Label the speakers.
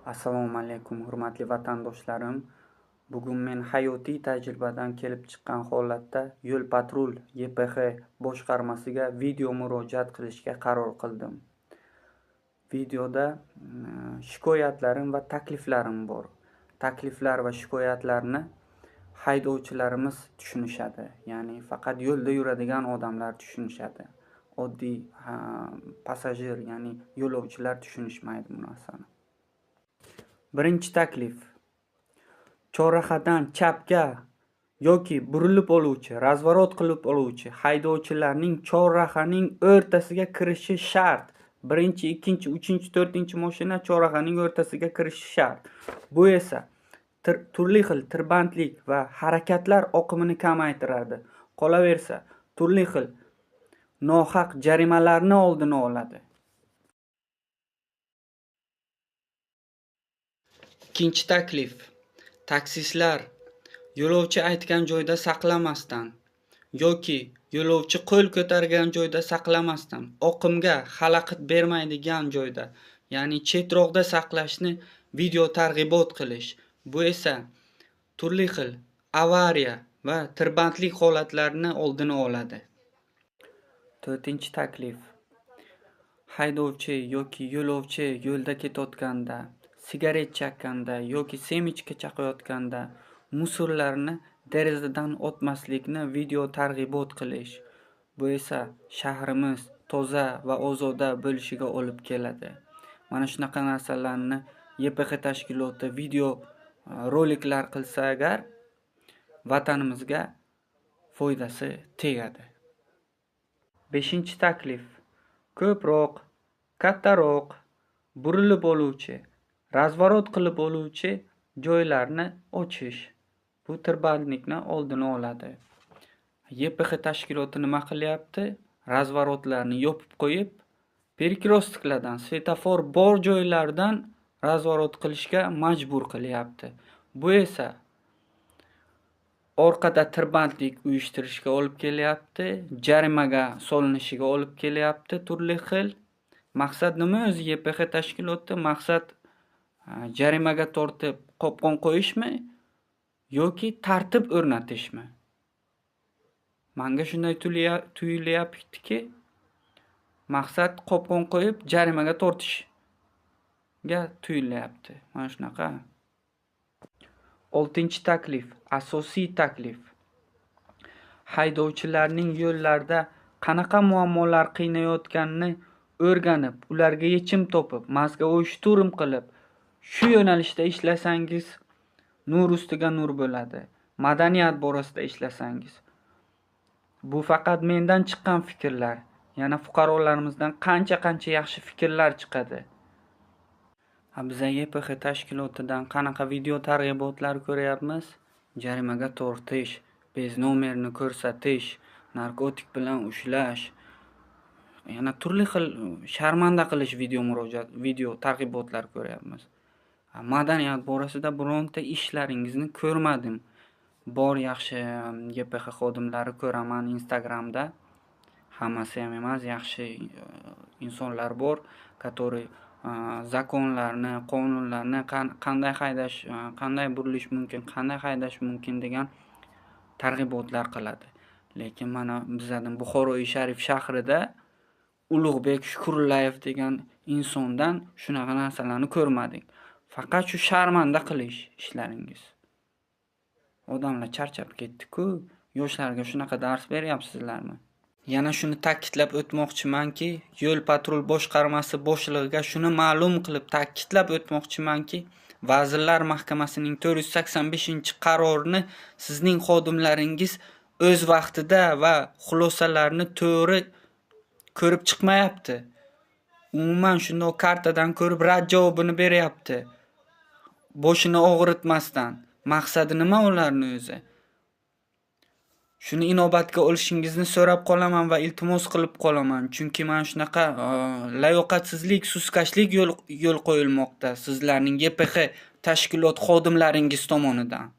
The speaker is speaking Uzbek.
Speaker 1: Assalomu alaykum, hurmatli vatandoshlarim. Bugun men hayotiy tajribadan kelib chiqqan holatda Yo'l-patrul YPX boshqarmasiga video murojaat qilishga qaror qildim. Videoda shikoyatlarim va takliflarim bor. Takliflar va shikoyatlarni haydovchilarimiz tushunishadi. Ya'ni faqat yo'lda yuradigan odamlar tushunishadi. Oddiy passajir, ya'ni yo'lovchilar tushunishmaydi bu narsani. Birinchi taklif. Chorrahadan chapga yoki burilib oluvchi, razvorot qilib oluvchi haydovchilarning chorrahaning o'rtasiga kirishi shart. Birinchi, ikkinchi, uchinchi, to'rtinchi mashina chorrahaning o'rtasiga kirishi shart. Bu esa turli xil tirbandlik va harakatlar oqimini kamaytiradi. Qolaversa, turli xil nohaq jarimalarni oldini oladi. Ikkinchi taklif. Taksistlar yo'lovchi aytgan joyda saqlamasdan yoki yo'lovchi qo'l ko'targan joyda saqlamasdan, oqimga xalaqit bermaydigan joyda, ya'ni chetroqda saqlashni video targ'ibot qilish. Bu esa turli xil avariya va tirbandlik holatlarini oldini oladi. To'rtinchi taklif. Haydovchi yoki yo'lovchi yo'lda ketayotganda, sigaret chaqqanda yoki semichka chaqayotganda musorlarni derazadan o'tmaslikni video targ'ibot qilish. Bu esa shahrimiz toza va ozoda bo'lishiga olib keladi. Mana shunaqa narsalarni YPX tashkiloti video roliklar qilsa agar vatanimizga foydasi tegadi. Beshinchi taklif. Ko'proq, kattaroq, burilib oluvchi, razvorot qilib oluvchi joylarni ochish. Bu tirbandlikni oldini oladi. YPX tashkiloti nima qilyapti? Razvorotlarni yopib qo'yib, perkrostiklardan, svetofor bor joylardan razvorot qilishga majbur qilyapti. Bu esa orqada tirbandlik uyushtirishga olib kelyapti, jarimaga solinishiga olib kelyapti turli xil. Maqsad nima o'zi YPX tashkiloti? Maqsad jarimaga tortib qopqon qo'yishmi yoki tartib o'rnatishmi? Menga shunday tuyulyaptiki, maqsad qopqon qo'yib jarimaga tortishga tuyulyapti. Mana shunaqa. 6-taklif, asosiy taklif. Haydovchilarning yo'llarda qanaqa muammolar qiynayotganini o'rganib, ularga yechim topib, mazga-o'yishturim qilib, shu yo'nalishda ishlasangiz nur ustiga nur bo'ladi. Madaniyat borasida ishlasangiz. Bu faqat mendan chiqqan fikrlar. Yana fuqarolarimizdan qancha yaxshi fikrlar chiqadi. Biz YPX tashkilotidan qanaqa video targ'ibotlar ko'ryapmiz? Jarimaga tortish, bez nomerini ko'rsatish, narkotik bilan ushlash, yana turli xil sharmanda qilish video targ'ibotlar ko'ryapmiz. Madaniyat borasida bironta ishlaringizni ko'rmadim. Bor yaxshi YPX xodimlari ko'raman Instagramda. Hammasi ham emas, yaxshi insonlar bor, которые zakonlarni, qonunlarni qanday haydash, qanday burilish mumkin, qanday haydash mumkin degan targ'ibotlar qiladi. Lekin mana bizning Buxoroy Sharif shahrida Ulug'bek Shukurlayev degan insondan shunaqa narsalarni ko'rmadik. Faqat shu sharmanda qilish ishlaringiz. Odamlar charchab ketdi-ku, yoshlarga shunaqa dars beryapsizlarmi? Yana shuni ta'kidlab o'tmoqchimanki, Yo'l-patrul boshqarmasi boshlig'iga shuni ma'lum qilib ta'kidlab o'tmoqchimanki, Vazirlar Mahkamasining 485-qarorini sizning xodimlaringiz o'z vaqtida va xulosalarni to'g'ri ko'rib chiqmayapti. Umuman shunday kartadan ko'rib rad javobini beryapti. Boshini og'ritmasdan. Maqsadi nima ularning o'zi? Shuni inobatga olishingizni so'rab qolaman va iltimos qilib qolaman. Chunki mana shunaqa layoqatsizlik, suskashlik yo'l qo'yilmoqda sizlarning YPX tashkilot xodimlaringiz tomonidan.